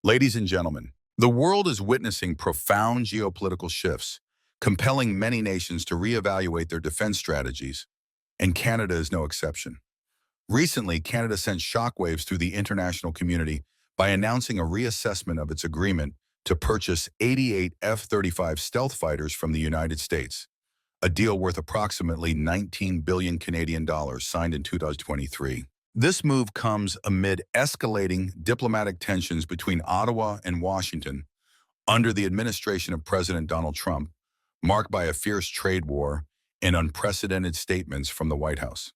Ladies and gentlemen, the world is witnessing profound geopolitical shifts, compelling many nations to reevaluate their defense strategies, and Canada is no exception. Recently, Canada sent shockwaves through the international community by announcing a reassessment of its agreement to purchase 88 F-35 stealth fighters from the United States, a deal worth approximately 19 billion Canadian dollars signed in 2023. This move comes amid escalating diplomatic tensions between Ottawa and Washington under the administration of President Donald Trump, marked by a fierce trade war and unprecedented statements from the White House.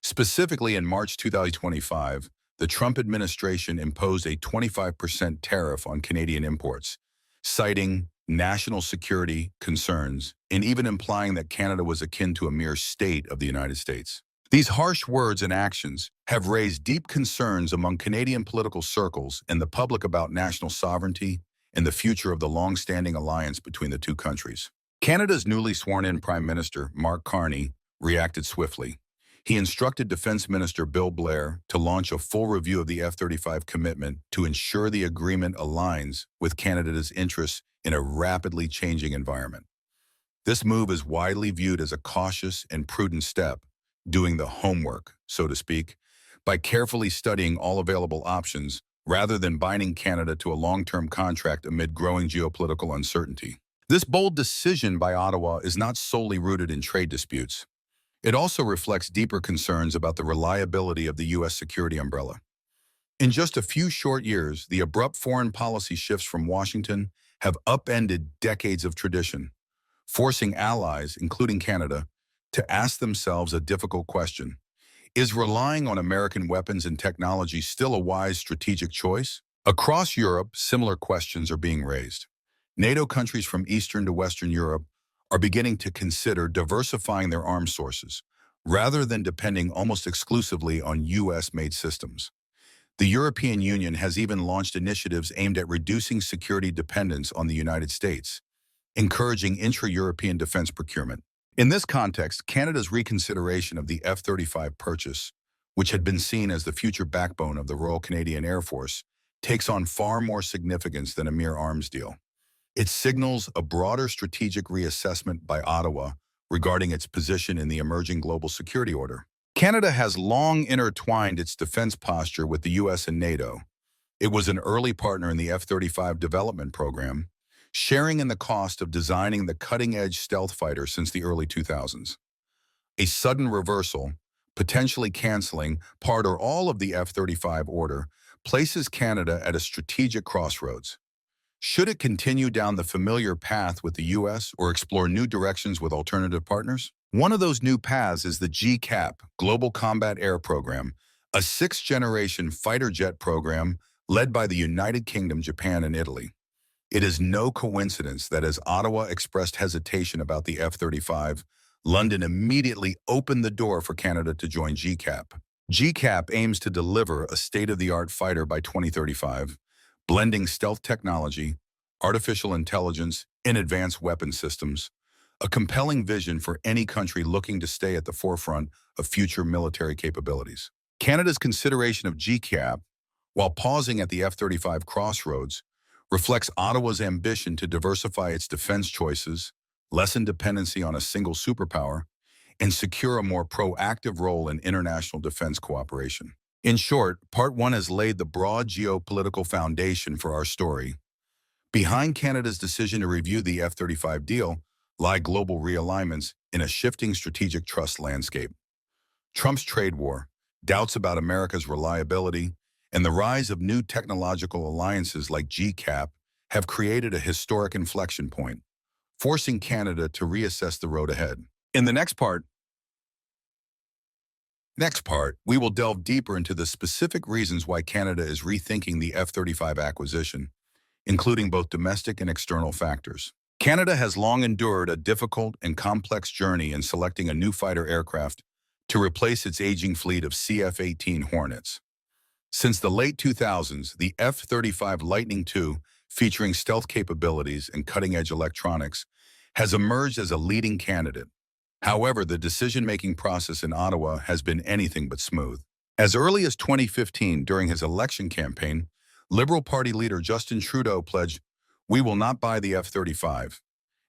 Specifically, in March 2025, the Trump administration imposed a 25% tariff on Canadian imports, citing national security concerns and even implying that Canada was akin to a mere state of the United States. These harsh words and actions have raised deep concerns among Canadian political circles and the public about national sovereignty and the future of the long-standing alliance between the two countries. Canada's newly sworn-in Prime Minister, Mark Carney, reacted swiftly. He instructed Defense Minister Bill Blair to launch a full review of the F-35 commitment to ensure the agreement aligns with Canada's interests in a rapidly changing environment. This move is widely viewed as a cautious and prudent step, doing the homework, so to speak, by carefully studying all available options rather than binding Canada to a long-term contract amid growing geopolitical uncertainty. This bold decision by Ottawa is not solely rooted in trade disputes. It also reflects deeper concerns about the reliability of the U.S. security umbrella. In just a few short years, the abrupt foreign policy shifts from Washington have upended decades of tradition, forcing allies, including Canada, to ask themselves a difficult question. Is relying on American weapons and technology still a wise strategic choice? Across Europe, similar questions are being raised. NATO countries from Eastern to Western Europe are beginning to consider diversifying their arms sources, rather than depending almost exclusively on U.S.-made systems. The European Union has even launched initiatives aimed at reducing security dependence on the United States, encouraging intra-European defense procurement. In this context, Canada's reconsideration of the F-35 purchase, which had been seen as the future backbone of the Royal Canadian Air Force, takes on far more significance than a mere arms deal. It signals a broader strategic reassessment by Ottawa regarding its position in the emerging global security order. Canada has long intertwined its defense posture with the U.S. and NATO. It was an early partner in the F-35 development program, sharing in the cost of designing the cutting-edge stealth fighter since the early 2000s. A sudden reversal, potentially canceling part or all of the F-35 order, places Canada at a strategic crossroads. Should it continue down the familiar path with the U.S. or explore new directions with alternative partners? One of those new paths is the GCAP, Global Combat Air Program, a sixth-generation fighter jet program led by the United Kingdom, Japan, and Italy. It is no coincidence that as Ottawa expressed hesitation about the F-35, London immediately opened the door for Canada to join GCAP. GCAP aims to deliver a state-of-the-art fighter by 2035, blending stealth technology, artificial intelligence, and advanced weapon systems, a compelling vision for any country looking to stay at the forefront of future military capabilities. Canada's consideration of GCAP, while pausing at the F-35 crossroads, reflects Ottawa's ambition to diversify its defense choices, lessen dependency on a single superpower, and secure a more proactive role in international defense cooperation. In short, Part 1 has laid the broad geopolitical foundation for our story. Behind Canada's decision to review the F-35 deal lie global realignments in a shifting strategic trust landscape. Trump's trade war, doubts about America's reliability, and the rise of new technological alliances like GCAP have created a historic inflection point, forcing Canada to reassess the road ahead. In the next part, we will delve deeper into the specific reasons why Canada is rethinking the F-35 acquisition, including both domestic and external factors. Canada has long endured a difficult and complex journey in selecting a new fighter aircraft to replace its aging fleet of CF-18 Hornets. Since the late 2000s, the F-35 Lightning II, featuring stealth capabilities and cutting-edge electronics, has emerged as a leading candidate. However, the decision-making process in Ottawa has been anything but smooth. As early as 2015, during his election campaign, Liberal Party leader Justin Trudeau pledged, "We will not buy the F-35,"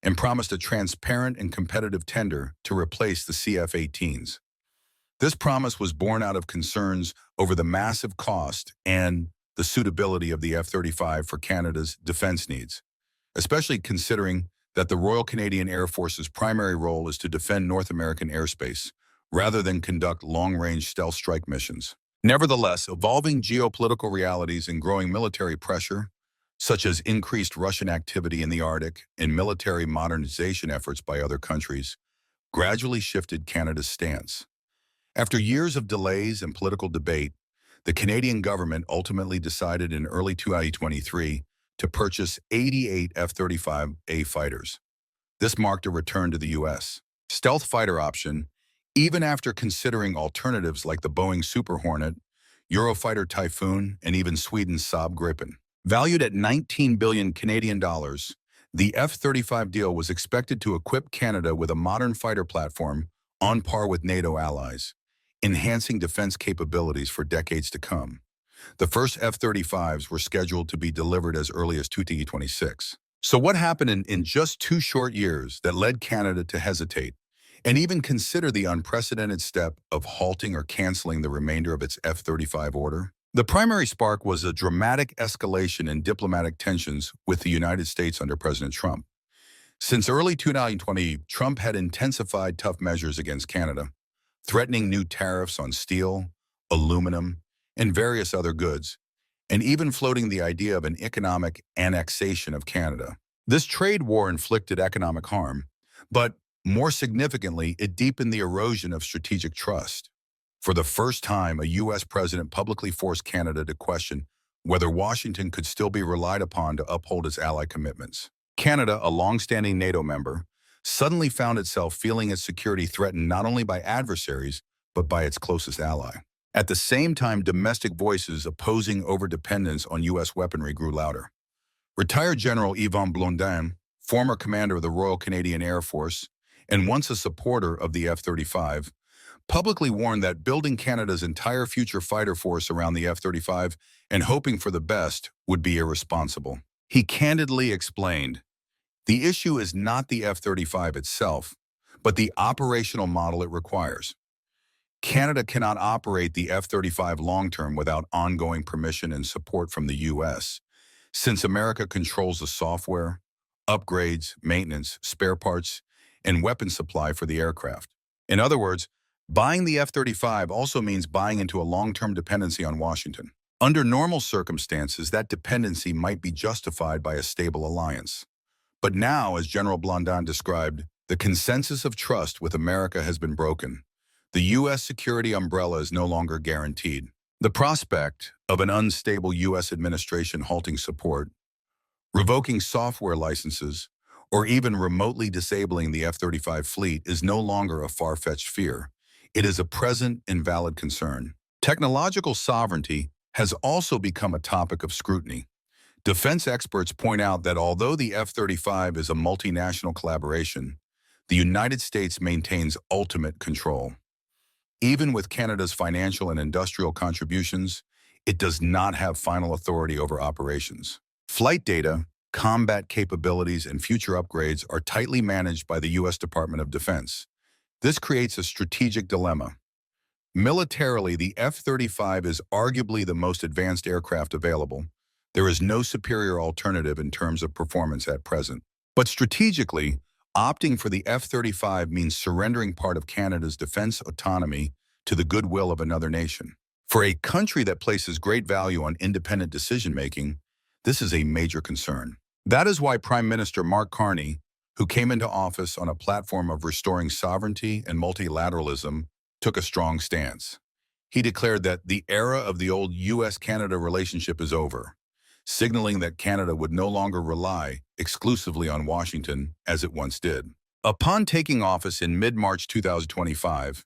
and promised a transparent and competitive tender to replace the CF-18s. This promise was born out of concerns over the massive cost and the suitability of the F-35 for Canada's defense needs, especially considering that the Royal Canadian Air Force's primary role is to defend North American airspace, rather than conduct long-range stealth strike missions. Nevertheless, evolving geopolitical realities and growing military pressure, such as increased Russian activity in the Arctic and military modernization efforts by other countries, gradually shifted Canada's stance. After years of delays and political debate, the Canadian government ultimately decided in early 2023 to purchase 88 F-35A fighters. This marked a return to the U.S. stealth fighter option, even after considering alternatives like the Boeing Super Hornet, Eurofighter Typhoon, and even Sweden's Saab Gripen. Valued at 19 billion Canadian dollars, the F-35 deal was expected to equip Canada with a modern fighter platform on par with NATO allies, enhancing defense capabilities for decades to come. The first F-35s were scheduled to be delivered as early as 2026. So what happened in just 2 short years that led Canada to hesitate and even consider the unprecedented step of halting or canceling the remainder of its F-35 order? The primary spark was a dramatic escalation in diplomatic tensions with the United States under President Trump. Since early 2020, Trump had intensified tough measures against Canada, threatening new tariffs on steel, aluminum, and various other goods, and even floating the idea of an economic annexation of Canada. This trade war inflicted economic harm, but more significantly, it deepened the erosion of strategic trust. For the first time, a U.S. president publicly forced Canada to question whether Washington could still be relied upon to uphold its ally commitments. Canada, a long-standing NATO member, suddenly found itself feeling its security threatened not only by adversaries, but by its closest ally. At the same time, domestic voices opposing overdependence on U.S. weaponry grew louder. Retired General Yvon Blondin, former commander of the Royal Canadian Air Force and once a supporter of the F-35, publicly warned that building Canada's entire future fighter force around the F-35 and hoping for the best would be irresponsible. He candidly explained, "The issue is not the F-35 itself, but the operational model it requires. Canada cannot operate the F-35 long-term without ongoing permission and support from the U.S., since America controls the software, upgrades, maintenance, spare parts, and weapon supply for the aircraft. In other words, buying the F-35 also means buying into a long-term dependency on Washington. Under normal circumstances, that dependency might be justified by a stable alliance. But now, as General Blondin described, the consensus of trust with America has been broken. The U.S. security umbrella is no longer guaranteed. The prospect of an unstable U.S. administration halting support, revoking software licenses, or even remotely disabling the F-35 fleet is no longer a far-fetched fear. It is a present and valid concern. Technological sovereignty has also become a topic of scrutiny. Defense experts point out that although the F-35 is a multinational collaboration, the United States maintains ultimate control. Even with Canada's financial and industrial contributions, it does not have final authority over operations. Flight data, combat capabilities, and future upgrades are tightly managed by the U.S. Department of Defense. This creates a strategic dilemma. Militarily, the F-35 is arguably the most advanced aircraft available. There is no superior alternative in terms of performance at present. But strategically, opting for the F-35 means surrendering part of Canada's defense autonomy to the goodwill of another nation. For a country that places great value on independent decision-making, this is a major concern. That is why Prime Minister Mark Carney, who came into office on a platform of restoring sovereignty and multilateralism, took a strong stance. He declared that the era of the old U.S.-Canada relationship is over, signaling that Canada would no longer rely exclusively on Washington as it once did. Upon taking office in mid-March 2025,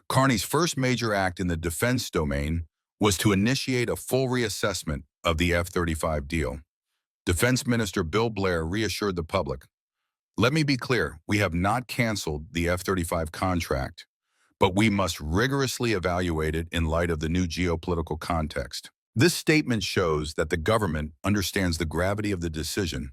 Carney's first major act in the defense domain was to initiate a full reassessment of the F-35 deal. Defense Minister Bill Blair reassured the public, "Let me be clear, we have not canceled the F-35 contract, but we must rigorously evaluate it in light of the new geopolitical context." This statement shows that the government understands the gravity of the decision.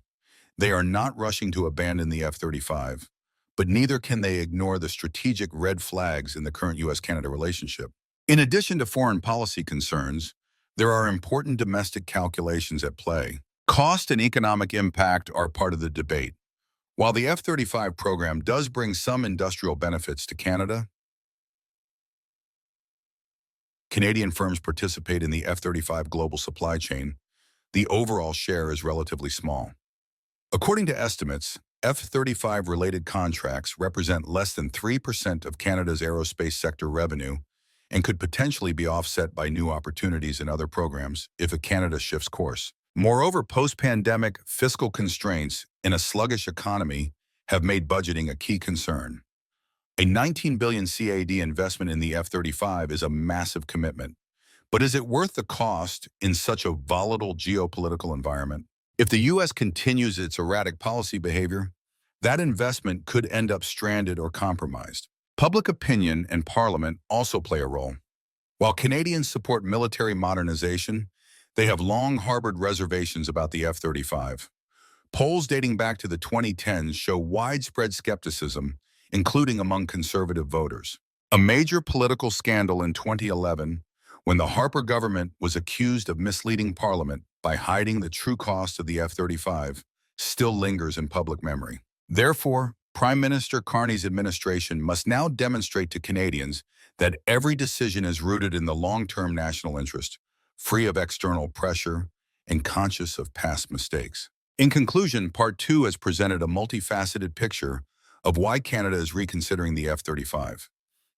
They are not rushing to abandon the F-35, but neither can they ignore the strategic red flags in the current U.S.-Canada relationship. In addition to foreign policy concerns, there are important domestic calculations at play. Cost and economic impact are part of the debate. While the F-35 program does bring some industrial benefits to Canada, Canadian firms participate in the F-35 global supply chain. The overall share is relatively small. According to estimates, F-35 related contracts represent less than 3% of Canada's aerospace sector revenue and could potentially be offset by new opportunities in other programs if Canada shifts course. Moreover, post-pandemic fiscal constraints in a sluggish economy have made budgeting a key concern. A 19 billion CAD investment in the F-35 is a massive commitment. But is it worth the cost in such a volatile geopolitical environment? If the U.S. continues its erratic policy behavior, that investment could end up stranded or compromised. Public opinion and Parliament also play a role. While Canadians support military modernization, they have long harbored reservations about the F-35. Polls dating back to the 2010s show widespread skepticism, including among conservative voters. A major political scandal in 2011, when the Harper government was accused of misleading Parliament by hiding the true cost of the F-35, still lingers in public memory. Therefore, Prime Minister Carney's administration must now demonstrate to Canadians that every decision is rooted in the long-term national interest, free of external pressure, and conscious of past mistakes. In conclusion, Part 2 has presented a multifaceted picture of why Canada is reconsidering the F-35.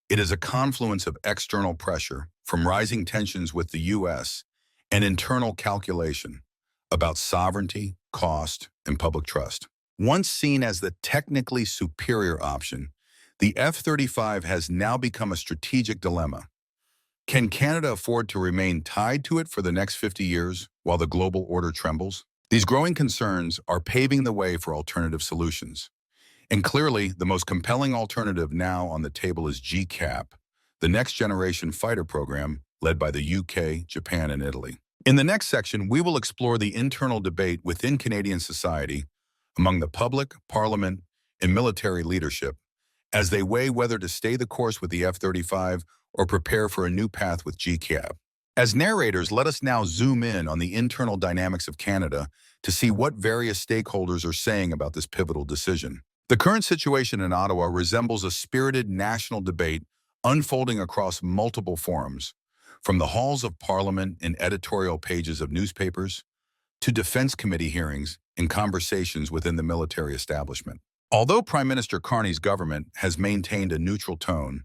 It is a confluence of external pressure, from rising tensions with the U.S., and internal calculation about sovereignty, cost, and public trust. Once seen as the technically superior option, the F-35 has now become a strategic dilemma. Can Canada afford to remain tied to it for the next 50 years while the global order trembles? These growing concerns are paving the way for alternative solutions. And clearly, the most compelling alternative now on the table is GCAP, the next-generation fighter program led by the UK, Japan, and Italy. In the next section, we will explore the internal debate within Canadian society among the public, parliament, and military leadership as they weigh whether to stay the course with the F-35 or prepare for a new path with GCAP. As narrators, let us now zoom in on the internal dynamics of Canada to see what various stakeholders are saying about this pivotal decision. The current situation in Ottawa resembles a spirited national debate unfolding across multiple forums, from the halls of Parliament and editorial pages of newspapers to Defense Committee hearings and conversations within the military establishment. Although Prime Minister Carney's government has maintained a neutral tone,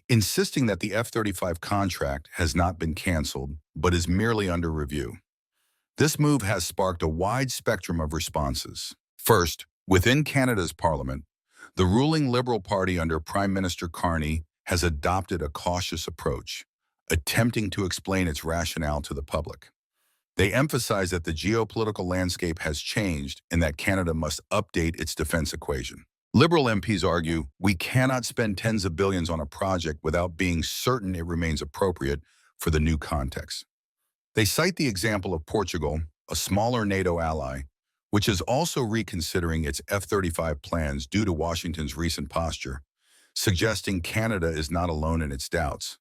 insisting that the F-35 contract has not been canceled but is merely under review, this move has sparked a wide spectrum of responses. First, within Canada's Parliament, the ruling Liberal Party under Prime Minister Carney has adopted a cautious approach, attempting to explain its rationale to the public. They emphasize that the geopolitical landscape has changed and that Canada must update its defense equation. Liberal MPs argue, we cannot spend tens of billions on a project without being certain it remains appropriate for the new context. They cite the example of Portugal, a smaller NATO ally, which is also reconsidering its F-35 plans due to Washington's recent posture, suggesting Canada is not alone in its doubts.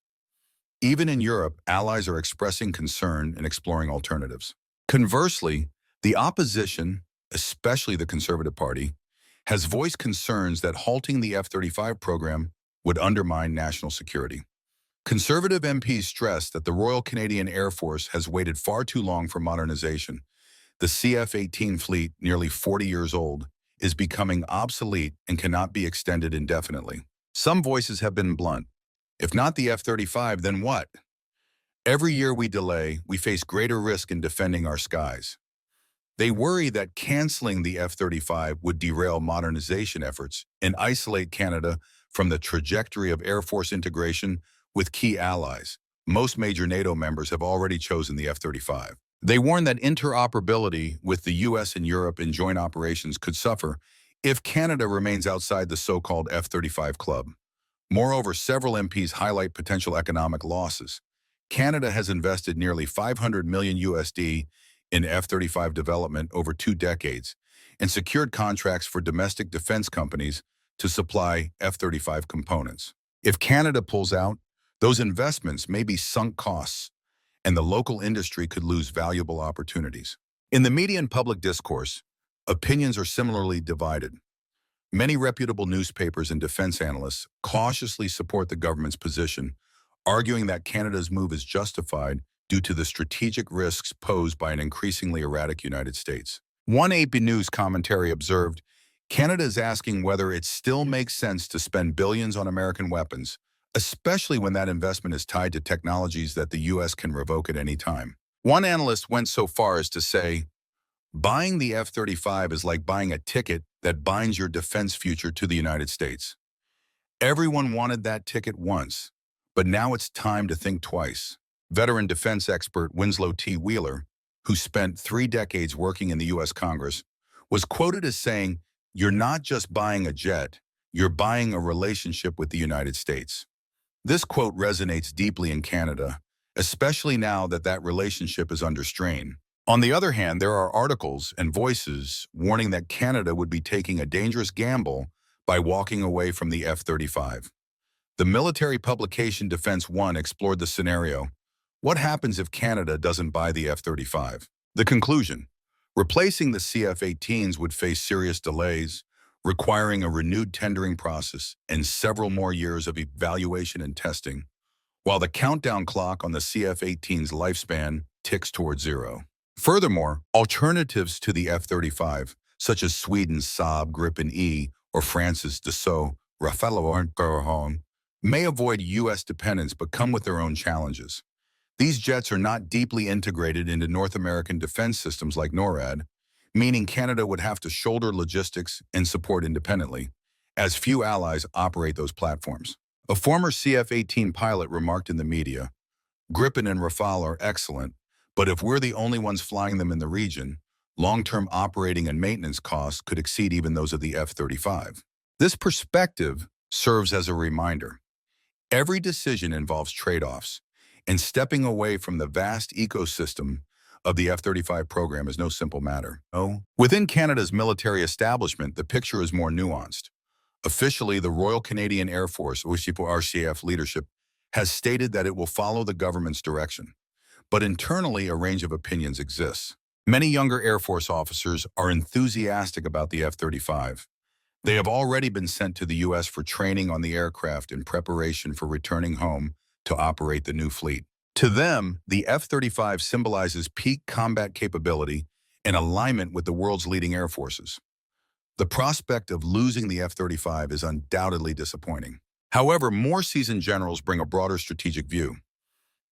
Even in Europe, allies are expressing concern and exploring alternatives. Conversely, the opposition, especially the Conservative Party, has voiced concerns that halting the F-35 program would undermine national security. Conservative MPs stress that the Royal Canadian Air Force has waited far too long for modernization. The CF-18 fleet, nearly 40 years old, is becoming obsolete and cannot be extended indefinitely. Some voices have been blunt. If not the F-35, then what? Every year we delay, we face greater risk in defending our skies. They worry that canceling the F-35 would derail modernization efforts and isolate Canada from the trajectory of Air Force integration with key allies. Most major NATO members have already chosen the F-35. They warn that interoperability with the US and Europe in joint operations could suffer if Canada remains outside the so-called F-35 club. Moreover, several MPs highlight potential economic losses. Canada has invested nearly 500 million USD in F-35 development over 2 decades and secured contracts for domestic defense companies to supply F-35 components. If Canada pulls out, those investments may be sunk costs, and the local industry could lose valuable opportunities. In the media and public discourse, opinions are similarly divided. Many reputable newspapers and defense analysts cautiously support the government's position, arguing that Canada's move is justified due to the strategic risks posed by an increasingly erratic United States. One AP News commentary observed, Canada is asking whether it still makes sense to spend billions on American weapons, especially when that investment is tied to technologies that the U.S. can revoke at any time. One analyst went so far as to say, buying the F-35 is like buying a ticket that binds your defense future to the United States. Everyone wanted that ticket once, but now it's time to think twice. Veteran defense expert Winslow T. Wheeler, who spent 3 decades working in the U.S. Congress, was quoted as saying, "You're not just buying a jet, you're buying a relationship with the United States." This quote resonates deeply in Canada, especially now that that relationship is under strain. On the other hand, there are articles and voices warning that Canada would be taking a dangerous gamble by walking away from the F-35. The military publication Defense One explored the scenario. What happens if Canada doesn't buy the F-35? The conclusion: replacing the CF-18s would face serious delays, requiring a renewed tendering process and several more years of evaluation and testing, while the countdown clock on the CF-18's lifespan ticks towards zero. Furthermore, alternatives to the F-35, such as Sweden's Saab Gripen E or France's Dassault Rafale, may avoid U.S. dependence but come with their own challenges. These jets are not deeply integrated into North American defense systems like NORAD, meaning Canada would have to shoulder logistics and support independently, as few allies operate those platforms. A former CF-18 pilot remarked in the media, "Gripen and Rafale are excellent, but if we're the only ones flying them in the region, long-term operating and maintenance costs could exceed even those of the F-35. This perspective serves as a reminder. Every decision involves trade-offs, and stepping away from the vast ecosystem of the F-35 program is no simple matter. No. Within Canada's military establishment, the picture is more nuanced. Officially, the Royal Canadian Air Force, RCF leadership, has stated that it will follow the government's direction. But internally, a range of opinions exists. Many younger Air Force officers are enthusiastic about the F-35. They have already been sent to the U.S. for training on the aircraft in preparation for returning home to operate the new fleet. To them, the F-35 symbolizes peak combat capability and alignment with the world's leading air forces. The prospect of losing the F-35 is undoubtedly disappointing. However, more seasoned generals bring a broader strategic view.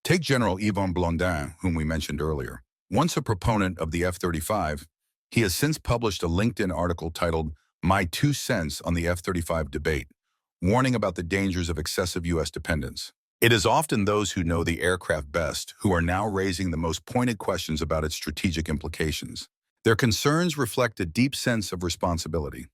Take General Yvon Blondin, whom we mentioned earlier. Once a proponent of the F-35, he has since published a LinkedIn article titled "My 2 Cents on the F-35 Debate," warning about the dangers of excessive U.S. dependence. It is often those who know the aircraft best who are now raising the most pointed questions about its strategic implications. Their concerns reflect a deep sense of responsibility.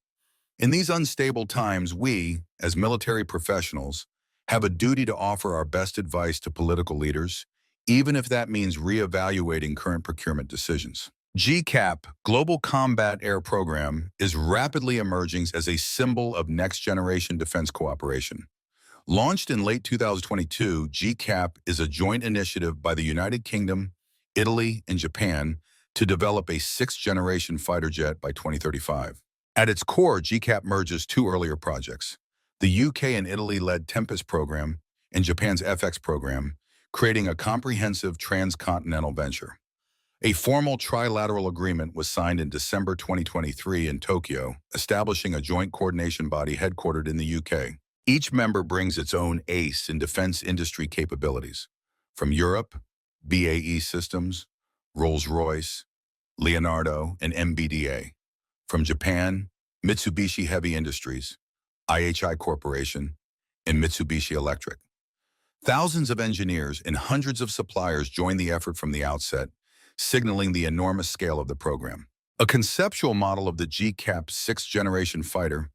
In these unstable times, we, as military professionals, have a duty to offer our best advice to political leaders, even if that means reevaluating current procurement decisions. GCAP, Global Combat Air Program, is rapidly emerging as a symbol of next-generation defense cooperation. Launched in late 2022, GCAP is a joint initiative by the United Kingdom, Italy, and Japan to develop a 6th-generation fighter jet by 2035. At its core, GCAP merges 2 earlier projects: the UK and Italy-led Tempest program and Japan's FX program, creating a comprehensive transcontinental venture. A formal trilateral agreement was signed in December 2023 in Tokyo, establishing a joint coordination body headquartered in the UK. Each member brings its own ace in defense industry capabilities. From Europe, BAE Systems, Rolls-Royce, Leonardo, and MBDA. From Japan, Mitsubishi Heavy Industries, IHI Corporation, and Mitsubishi Electric. Thousands of engineers and hundreds of suppliers joined the effort from the outset, signaling the enormous scale of the program. A conceptual model of the GCAP 6th-generation fighter,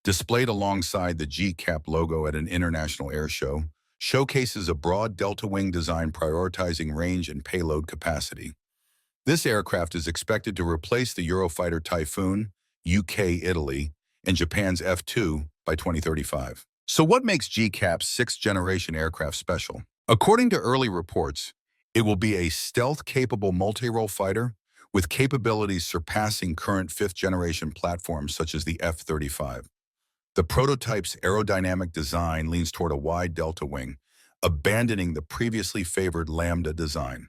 displayed alongside the GCAP logo at an international air show, showcases a broad delta-wing design prioritizing range and payload capacity. This aircraft is expected to replace the Eurofighter Typhoon, UK, Italy, and Japan's F-2 by 2035. So what makes GCAP's sixth-generation aircraft special? According to early reports, it will be a stealth-capable multi-role fighter with capabilities surpassing current fifth-generation platforms such as the F-35. The prototype's aerodynamic design leans toward a wide delta wing, abandoning the previously favored lambda design.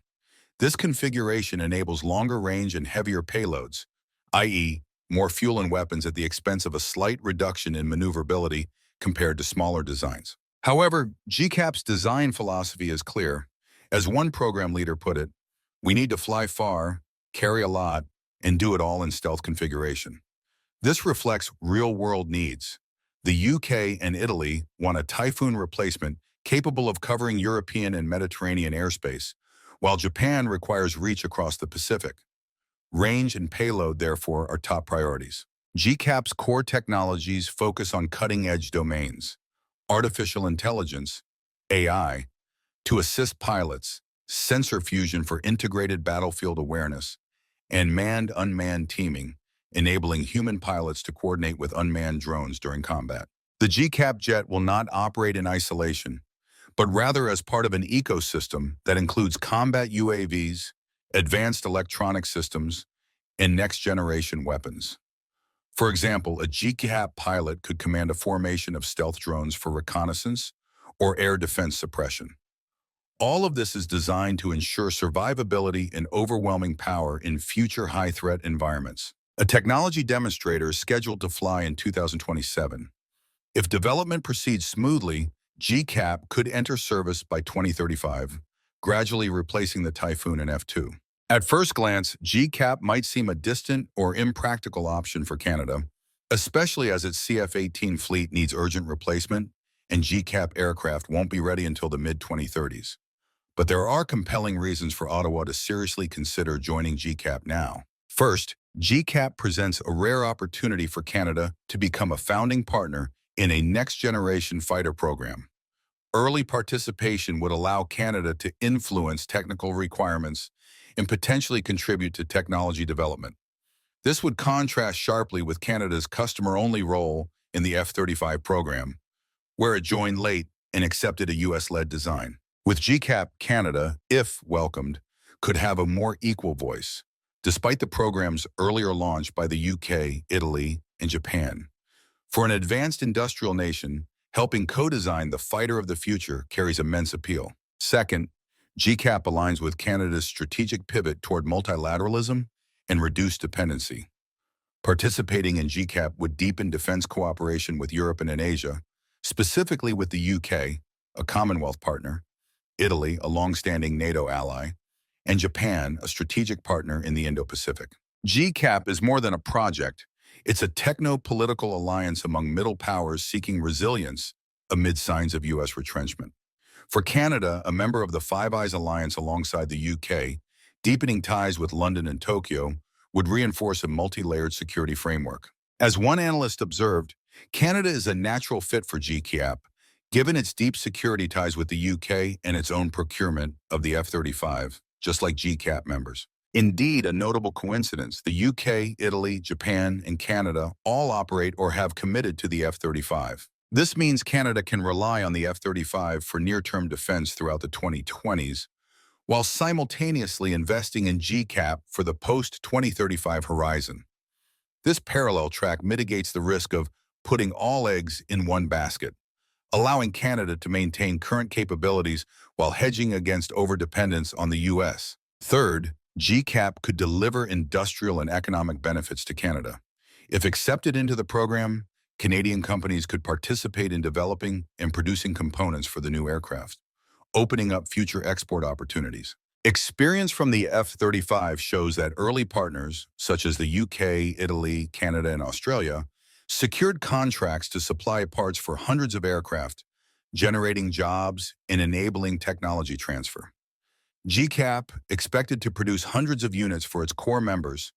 This configuration enables longer range and heavier payloads, i.e., more fuel and weapons at the expense of a slight reduction in maneuverability compared to smaller designs. However, GCAP's design philosophy is clear. As one program leader put it, we need to fly far, carry a lot, and do it all in stealth configuration. This reflects real-world needs. The UK and Italy want a Typhoon replacement capable of covering European and Mediterranean airspace, while Japan requires reach across the Pacific. Range and payload, therefore, are top priorities. GCAP's core technologies focus on cutting-edge domains, artificial intelligence, AI, to assist pilots, sensor fusion for integrated battlefield awareness, and manned-unmanned teaming, enabling human pilots to coordinate with unmanned drones during combat. The GCAP jet will not operate in isolation, but rather as part of an ecosystem that includes combat UAVs, advanced electronic systems, and next-generation weapons. For example, a GCAP pilot could command a formation of stealth drones for reconnaissance or air defense suppression. All of this is designed to ensure survivability and overwhelming power in future high-threat environments. A technology demonstrator is scheduled to fly in 2027. If development proceeds smoothly, GCAP could enter service by 2035, gradually replacing the Typhoon and F-2. At first glance, GCAP might seem a distant or impractical option for Canada, especially as its CF-18 fleet needs urgent replacement and GCAP aircraft won't be ready until the mid-2030s. But there are compelling reasons for Ottawa to seriously consider joining GCAP now. First, GCAP presents a rare opportunity for Canada to become a founding partner in a next-generation fighter program. Early participation would allow Canada to influence technical requirements and potentially contribute to technology development. This would contrast sharply with Canada's customer-only role in the F-35 program, where it joined late and accepted a US-led design. With GCAP, Canada, if welcomed, could have a more equal voice, despite the program's earlier launch by the UK, Italy, and Japan. For an advanced industrial nation, helping co-design the fighter of the future carries immense appeal. Second, GCAP aligns with Canada's strategic pivot toward multilateralism and reduced dependency. Participating in GCAP would deepen defense cooperation with Europe and in Asia, specifically with the UK, a Commonwealth partner, Italy, a long-standing NATO ally, and Japan, a strategic partner in the Indo-Pacific. GCAP is more than a project. It's a techno-political alliance among middle powers seeking resilience amid signs of U.S. retrenchment. For Canada, a member of the Five Eyes Alliance alongside the UK, deepening ties with London and Tokyo would reinforce a multi-layered security framework. As one analyst observed, Canada is a natural fit for GCAP, given its deep security ties with the UK and its own procurement of the F-35, just like GCAP members. Indeed, a notable coincidence, the UK, Italy, Japan, and Canada all operate or have committed to the F-35. This means Canada can rely on the F-35 for near-term defense throughout the 2020s, while simultaneously investing in GCAP for the post-2035 horizon. This parallel track mitigates the risk of putting all eggs in one basket, allowing Canada to maintain current capabilities while hedging against overdependence on the U.S. Third, GCAP could deliver industrial and economic benefits to Canada. If accepted into the program, Canadian companies could participate in developing and producing components for the new aircraft, opening up future export opportunities. Experience from the F-35 shows that early partners, such as the UK, Italy, Canada, and Australia, secured contracts to supply parts for hundreds of aircraft, generating jobs and enabling technology transfer. GCAP, expected to produce hundreds of units for its core members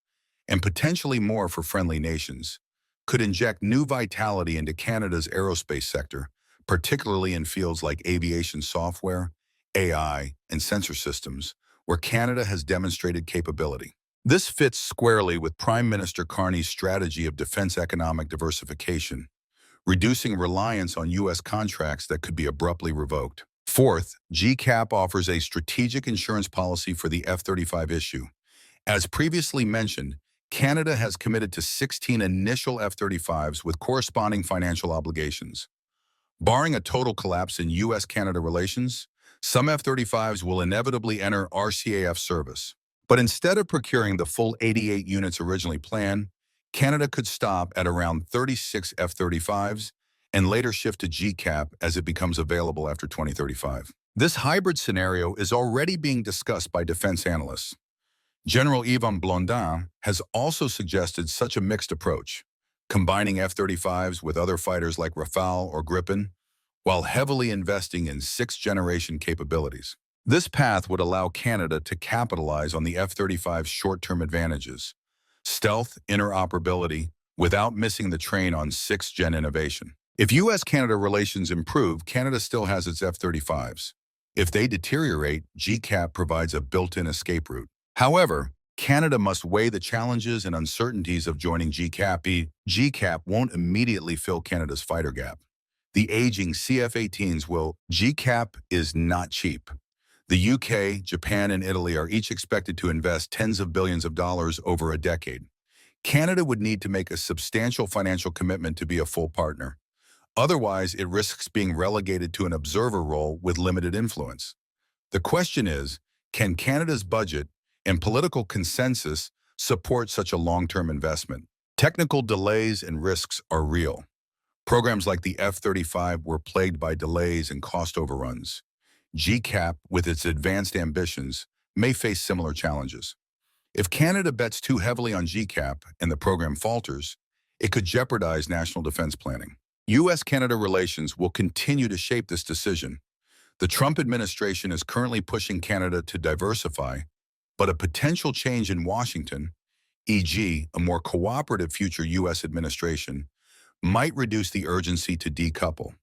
and potentially more for friendly nations, could inject new vitality into Canada's aerospace sector, particularly in fields like aviation software, AI, and sensor systems, where Canada has demonstrated capability. This fits squarely with Prime Minister Carney's strategy of defense economic diversification, reducing reliance on U.S. contracts that could be abruptly revoked. Fourth, GCAP offers a strategic insurance policy for the F-35 issue. As previously mentioned, Canada has committed to 16 initial F-35s with corresponding financial obligations. Barring a total collapse in U.S.-Canada relations, some F-35s will inevitably enter RCAF service. But instead of procuring the full 88 units originally planned, Canada could stop at around 36 F-35s and later shift to GCAP as it becomes available after 2035. This hybrid scenario is already being discussed by defense analysts. General Yvan Blondin has also suggested such a mixed approach, combining F-35s with other fighters like Rafale or Gripen, while heavily investing in sixth-generation capabilities. This path would allow Canada to capitalize on the F-35's short-term advantages, stealth, interoperability, without missing the train on sixth-gen innovation. If U.S.-Canada relations improve, Canada still has its F-35s. If they deteriorate, GCAP provides a built-in escape route. However, Canada must weigh the challenges and uncertainties of joining GCAP. GCAP won't immediately fill Canada's fighter gap. The aging CF-18s will. GCAP is not cheap. The UK, Japan, and Italy are each expected to invest tens of billions of dollars over a decade. Canada would need to make a substantial financial commitment to be a full partner. Otherwise, it risks being relegated to an observer role with limited influence. The question is, can Canada's budget and political consensus support such a long-term investment? Technical delays and risks are real. Programs like the F-35 were plagued by delays and cost overruns. GCAP, with its advanced ambitions, may face similar challenges. If Canada bets too heavily on GCAP and the program falters, it could jeopardize national defense planning. U.S.-Canada relations will continue to shape this decision. The Trump administration is currently pushing Canada to diversify, but a potential change in Washington, e.g., a more cooperative future U.S. administration, might reduce the urgency to decouple.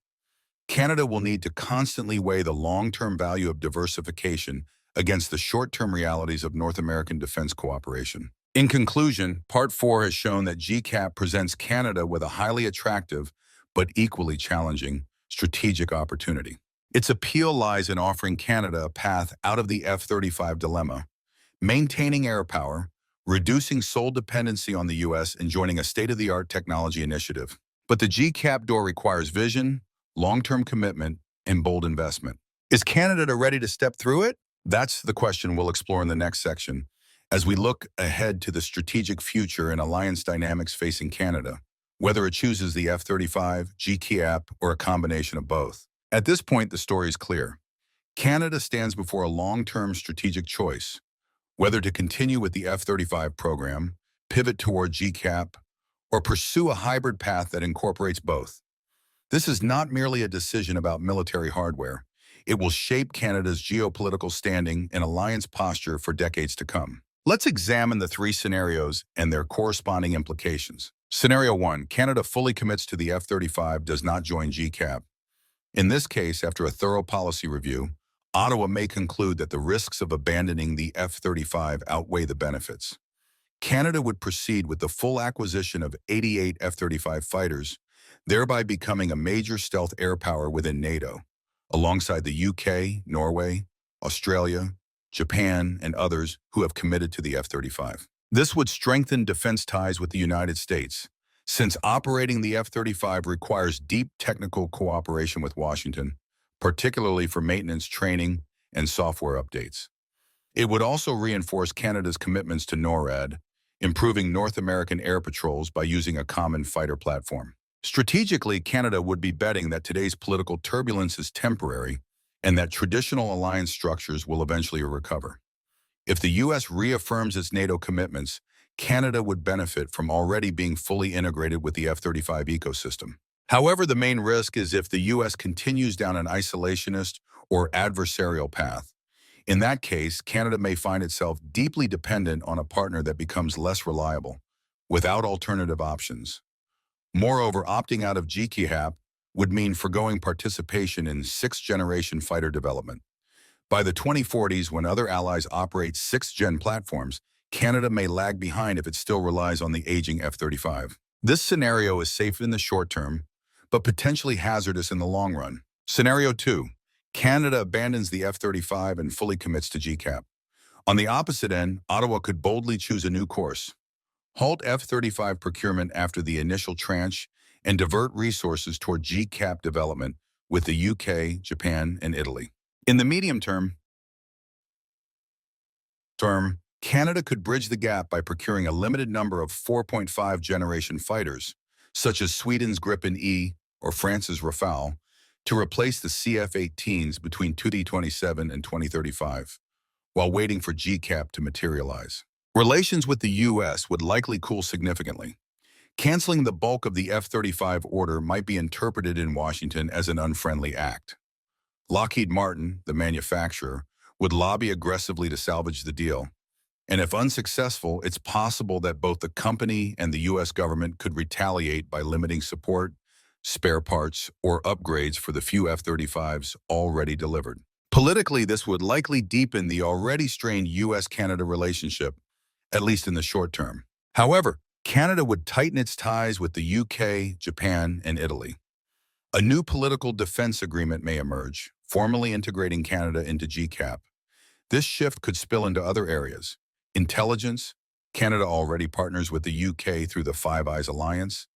Canada will need to constantly weigh the long-term value of diversification against the short-term realities of North American defense cooperation. In conclusion, Part 4 has shown that GCAP presents Canada with a highly attractive but equally challenging strategic opportunity. Its appeal lies in offering Canada a path out of the F-35 dilemma, maintaining air power, reducing sole dependency on the U.S., and joining a state-of-the-art technology initiative. But the GCAP door requires vision, long-term commitment, and bold investment. Is Canada ready to step through it? That's the question we'll explore in the next section, as we look ahead to the strategic future and alliance dynamics facing Canada, whether it chooses the F-35, GCAP, or a combination of both. At this point, the story is clear. Canada stands before a long-term strategic choice, whether to continue with the F-35 program, pivot toward GCAP, or pursue a hybrid path that incorporates both. This is not merely a decision about military hardware. It will shape Canada's geopolitical standing and alliance posture for decades to come. Let's examine the three scenarios and their corresponding implications. Scenario 1, Canada fully commits to the F-35, does not join GCAP. In this case, after a thorough policy review, Ottawa may conclude that the risks of abandoning the F-35 outweigh the benefits. Canada would proceed with the full acquisition of 88 F-35 fighters, thereby becoming a major stealth air power within NATO, alongside the UK, Norway, Australia, Japan, and others who have committed to the F-35. This would strengthen defense ties with the United States, since operating the F-35 requires deep technical cooperation with Washington, particularly for maintenance, training, and software updates. It would also reinforce Canada's commitments to NORAD, improving North American air patrols by using a common fighter platform. Strategically, Canada would be betting that today's political turbulence is temporary and that traditional alliance structures will eventually recover. If the U.S. reaffirms its NATO commitments, Canada would benefit from already being fully integrated with the F-35 ecosystem. However, the main risk is if the U.S. continues down an isolationist or adversarial path. In that case, Canada may find itself deeply dependent on a partner that becomes less reliable, without alternative options. Moreover, opting out of GCAP would mean forgoing participation in sixth-generation fighter development. By the 2040s, when other allies operate sixth-gen platforms, Canada may lag behind if it still relies on the aging F-35. This scenario is safe in the short term, but potentially hazardous in the long run. Scenario 2. Canada abandons the F-35 and fully commits to GCAP. On the opposite end, Ottawa could boldly choose a new course. Halt F-35 procurement after the initial tranche and divert resources toward GCAP development with the UK, Japan, and Italy. In the medium term, Canada could bridge the gap by procuring a limited number of 4.5 generation fighters, such as Sweden's Gripen E or France's Rafale, to replace the CF-18s between 2027 and 2035, while waiting for GCAP to materialize. Relations with the U.S. would likely cool significantly. Canceling the bulk of the F-35 order might be interpreted in Washington as an unfriendly act. Lockheed Martin, the manufacturer, would lobby aggressively to salvage the deal, and if unsuccessful, it's possible that both the company and the U.S. government could retaliate by limiting support, spare parts, or upgrades for the few F-35s already delivered. Politically, this would likely deepen the already strained U.S.-Canada relationship, at least in the short term. However, Canada would tighten its ties with the UK, Japan, and Italy. A new political defense agreement may emerge, formally integrating Canada into GCAP. This shift could spill into other areas. Intelligence, Canada already partners with the UK through the Five Eyes Alliance.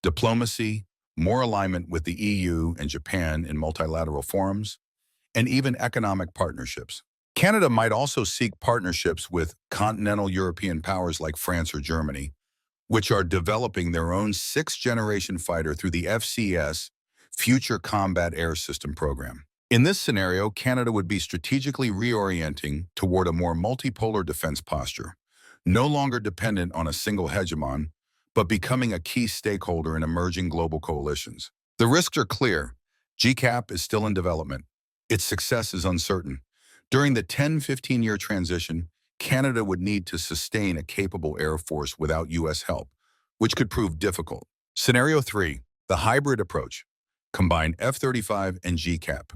Diplomacy, more alignment with the EU and Japan in multilateral forums. And even economic partnerships. Canada might also seek partnerships with continental European powers like France or Germany, which are developing their own sixth-generation fighter through the FCS, Future Combat Air System program. In this scenario, Canada would be strategically reorienting toward a more multipolar defense posture, no longer dependent on a single hegemon, but becoming a key stakeholder in emerging global coalitions. The risks are clear. GCAP is still in development. Its success is uncertain. During the 10-15-year transition, Canada would need to sustain a capable air force without U.S. help, which could prove difficult. Scenario 3, the hybrid approach. Combine F-35 and GCAP.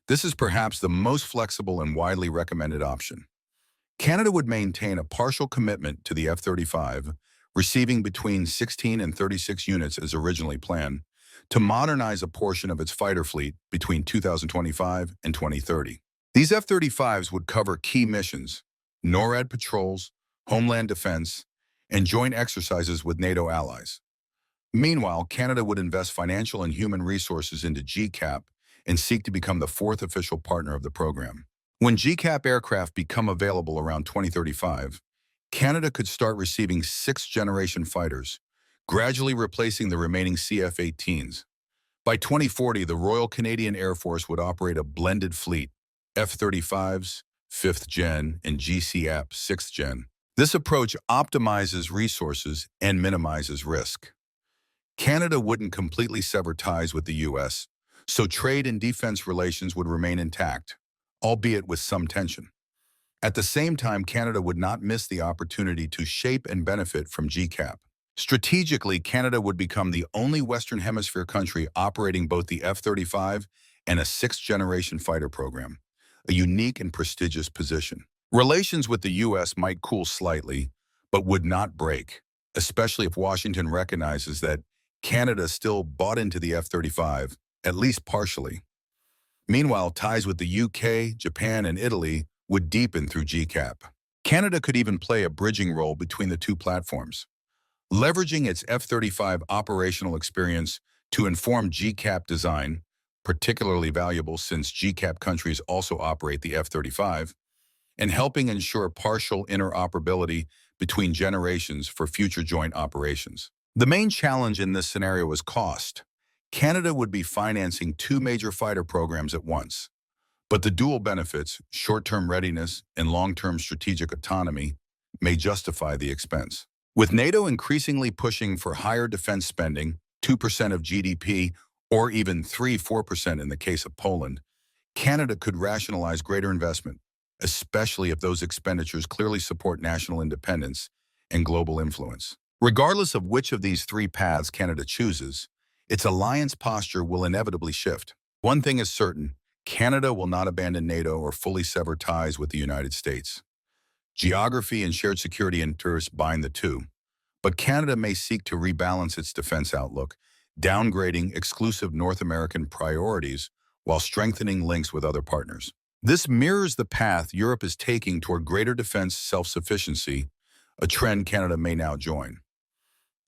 This is perhaps the most flexible and widely recommended option. Canada would maintain a partial commitment to the F-35, receiving between 16 and 36 units as originally planned, to modernize a portion of its fighter fleet between 2025 and 2030. These F-35s would cover key missions, NORAD patrols, homeland defense, and joint exercises with NATO allies. Meanwhile, Canada would invest financial and human resources into GCAP and seek to become the fourth official partner of the program. When GCAP aircraft become available around 2035, Canada could start receiving sixth-generation fighters, gradually replacing the remaining CF-18s. By 2040, the Royal Canadian Air Force would operate a blended fleet, F-35s, 5th Gen, and GCAP 6th Gen. This approach optimizes resources and minimizes risk. Canada wouldn't completely sever ties with the U.S., so trade and defense relations would remain intact, albeit with some tension. At the same time, Canada would not miss the opportunity to shape and benefit from GCAP. Strategically, Canada would become the only Western Hemisphere country operating both the F-35 and a sixth-generation fighter program, a unique and prestigious position. Relations with the U.S. might cool slightly, but would not break, especially if Washington recognizes that Canada still bought into the F-35, at least partially. Meanwhile, ties with the UK, Japan, and Italy would deepen through GCAP. Canada could even play a bridging role between the two platforms, leveraging its F-35 operational experience to inform GCAP design, particularly valuable since GCAP countries also operate the F-35, and helping ensure partial interoperability between generations for future joint operations. The main challenge in this scenario is cost. Canada would be financing two major fighter programs at once, but the dual benefits, short-term readiness and long-term strategic autonomy, may justify the expense. With NATO increasingly pushing for higher defense spending, 2% of GDP, or even 3–4% in the case of Poland, Canada could rationalize greater investment, especially if those expenditures clearly support national independence and global influence. Regardless of which of these three paths Canada chooses, its alliance posture will inevitably shift. One thing is certain, Canada will not abandon NATO or fully sever ties with the United States. Geography and shared security interests bind the two, but Canada may seek to rebalance its defense outlook, downgrading exclusive North American priorities while strengthening links with other partners. This mirrors the path Europe is taking toward greater defense self-sufficiency, a trend Canada may now join.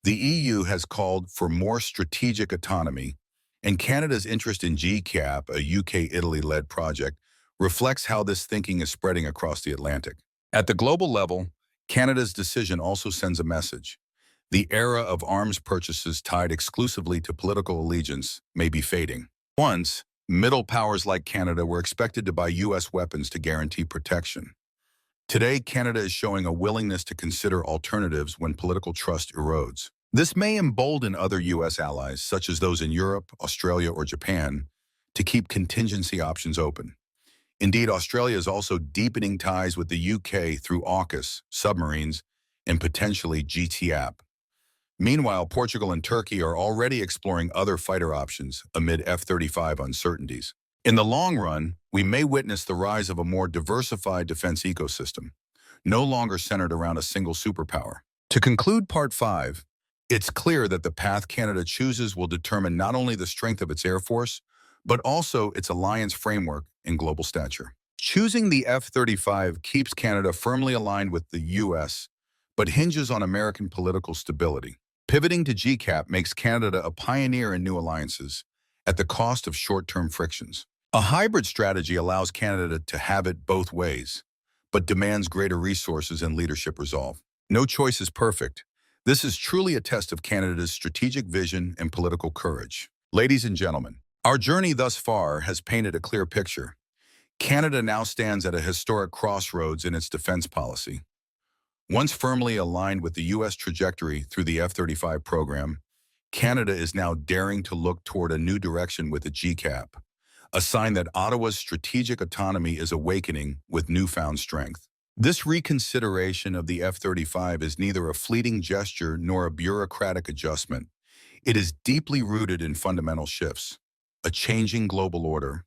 The EU has called for more strategic autonomy, and Canada's interest in GCAP, a UK-Italy-led project, reflects how this thinking is spreading across the Atlantic. At the global level, Canada's decision also sends a message. The era of arms purchases tied exclusively to political allegiance may be fading. Once, middle powers like Canada were expected to buy U.S. weapons to guarantee protection. Today, Canada is showing a willingness to consider alternatives when political trust erodes. This may embolden other U.S. allies, such as those in Europe, Australia, or Japan, to keep contingency options open. Indeed, Australia is also deepening ties with the UK through AUKUS, submarines, and potentially GCAP. Meanwhile, Portugal and Turkey are already exploring other fighter options amid F-35 uncertainties. In the long run, we may witness the rise of a more diversified defense ecosystem, no longer centered around a single superpower. To conclude Part 5, it's clear that the path Canada chooses will determine not only the strength of its Air Force, but also its alliance framework and global stature. Choosing the F-35 keeps Canada firmly aligned with the U.S., but hinges on American political stability. Pivoting to GCAP makes Canada a pioneer in new alliances at the cost of short-term frictions. A hybrid strategy allows Canada to have it both ways, but demands greater resources and leadership resolve. No choice is perfect. This is truly a test of Canada's strategic vision and political courage. Ladies and gentlemen, our journey thus far has painted a clear picture. Canada now stands at a historic crossroads in its defense policy. Once firmly aligned with the U.S. trajectory through the F-35 program, Canada is now daring to look toward a new direction with the GCAP, a sign that Ottawa's strategic autonomy is awakening with newfound strength. This reconsideration of the F-35 is neither a fleeting gesture nor a bureaucratic adjustment. It is deeply rooted in fundamental shifts, a changing global order,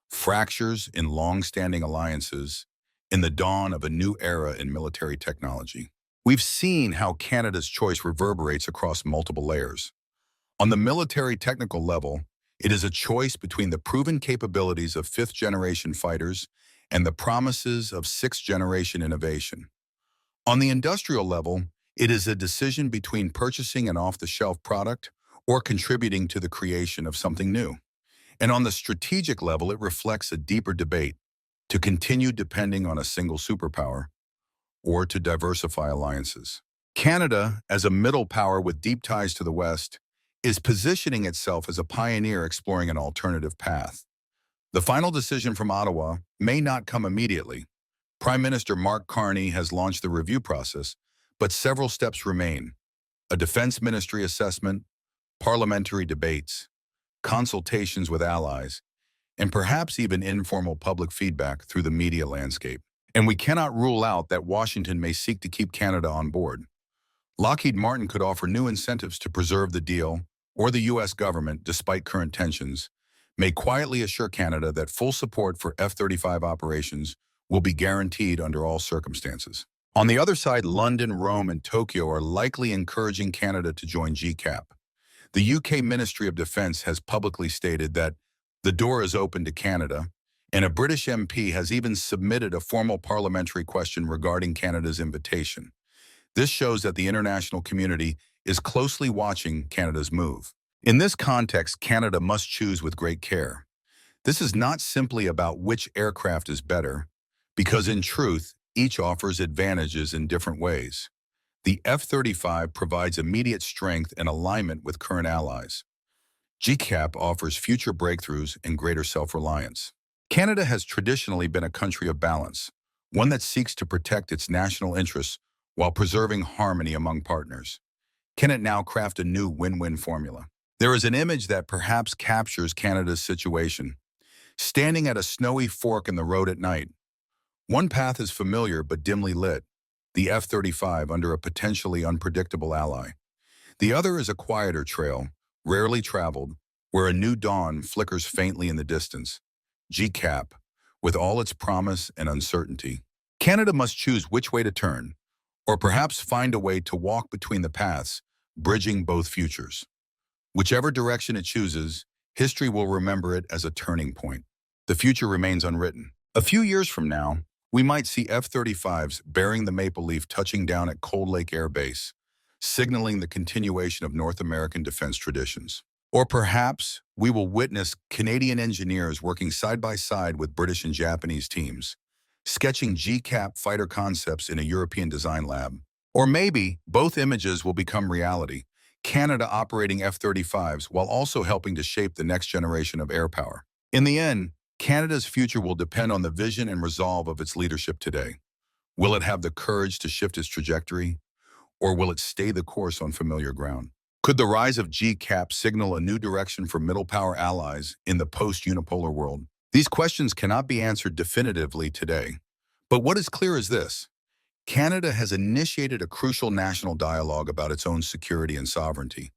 fractures in long-standing alliances, in the dawn of a new era in military technology. We've seen how Canada's choice reverberates across multiple layers. On the military technical level, it is a choice between the proven capabilities of fifth-generation fighters and the promises of sixth-generation innovation. On the industrial level, it is a decision between purchasing an off-the-shelf product or contributing to the creation of something new. And on the strategic level, it reflects a deeper debate: to continue depending on a single superpower, or to diversify alliances. Canada, as a middle power with deep ties to the West, is positioning itself as a pioneer exploring an alternative path. The final decision from Ottawa may not come immediately. Prime Minister Mark Carney has launched the review process, but several steps remain: a defense ministry assessment, parliamentary debates, consultations with allies, and perhaps even informal public feedback through the media landscape. And we cannot rule out that Washington may seek to keep Canada on board. Lockheed Martin could offer new incentives to preserve the deal, or the U.S. government, despite current tensions, may quietly assure Canada that full support for F-35 operations will be guaranteed under all circumstances. On the other side, London, Rome, and Tokyo are likely encouraging Canada to join GCAP. The UK Ministry of Defence has publicly stated that the door is open to Canada, and a British MP has even submitted a formal parliamentary question regarding Canada's invitation. This shows that the international community is closely watching Canada's move. In this context, Canada must choose with great care. This is not simply about which aircraft is better, because in truth, each offers advantages in different ways. The F-35 provides immediate strength and alignment with current allies. GCAP offers future breakthroughs and greater self-reliance. Canada has traditionally been a country of balance, one that seeks to protect its national interests while preserving harmony among partners. Can it now craft a new win-win formula? There is an image that perhaps captures Canada's situation. Standing at a snowy fork in the road at night. One path is familiar but dimly lit, the F-35 under a potentially unpredictable ally. The other is a quieter trail, rarely traveled, where a new dawn flickers faintly in the distance. GCAP, with all its promise and uncertainty. Canada must choose which way to turn, or perhaps find a way to walk between the paths, bridging both futures. Whichever direction it chooses, history will remember it as a turning point. The future remains unwritten. A few years from now, we might see F-35s bearing the maple leaf touching down at Cold Lake Air Base, signaling the continuation of North American defense traditions. Or perhaps we will witness Canadian engineers working side by side with British and Japanese teams, sketching GCAP fighter concepts in a European design lab. Or maybe both images will become reality, Canada operating F-35s while also helping to shape the next generation of air power. In the end, Canada's future will depend on the vision and resolve of its leadership today. Will it have the courage to shift its trajectory, or will it stay the course on familiar ground? Could the rise of GCAP signal a new direction for middle power allies in the post-unipolar world? These questions cannot be answered definitively today. But what is clear is this: Canada has initiated a crucial national dialogue about its own security and sovereignty,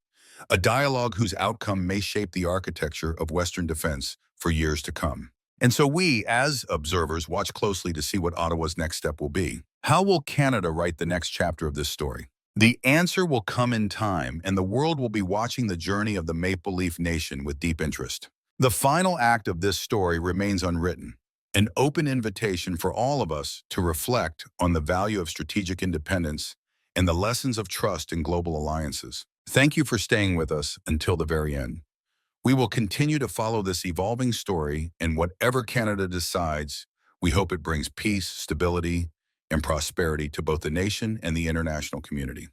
a dialogue whose outcome may shape the architecture of Western defense for years to come. And so we, as observers, watch closely to see what Ottawa's next step will be. How will Canada write the next chapter of this story? The answer will come in time, and the world will be watching the journey of the Maple Leaf Nation with deep interest. The final act of this story remains unwritten, an open invitation for all of us to reflect on the value of strategic independence and the lessons of trust in global alliances. Thank you for staying with us until the very end. We will continue to follow this evolving story, and whatever Canada decides, we hope it brings peace, stability, and prosperity to both the nation and the international community.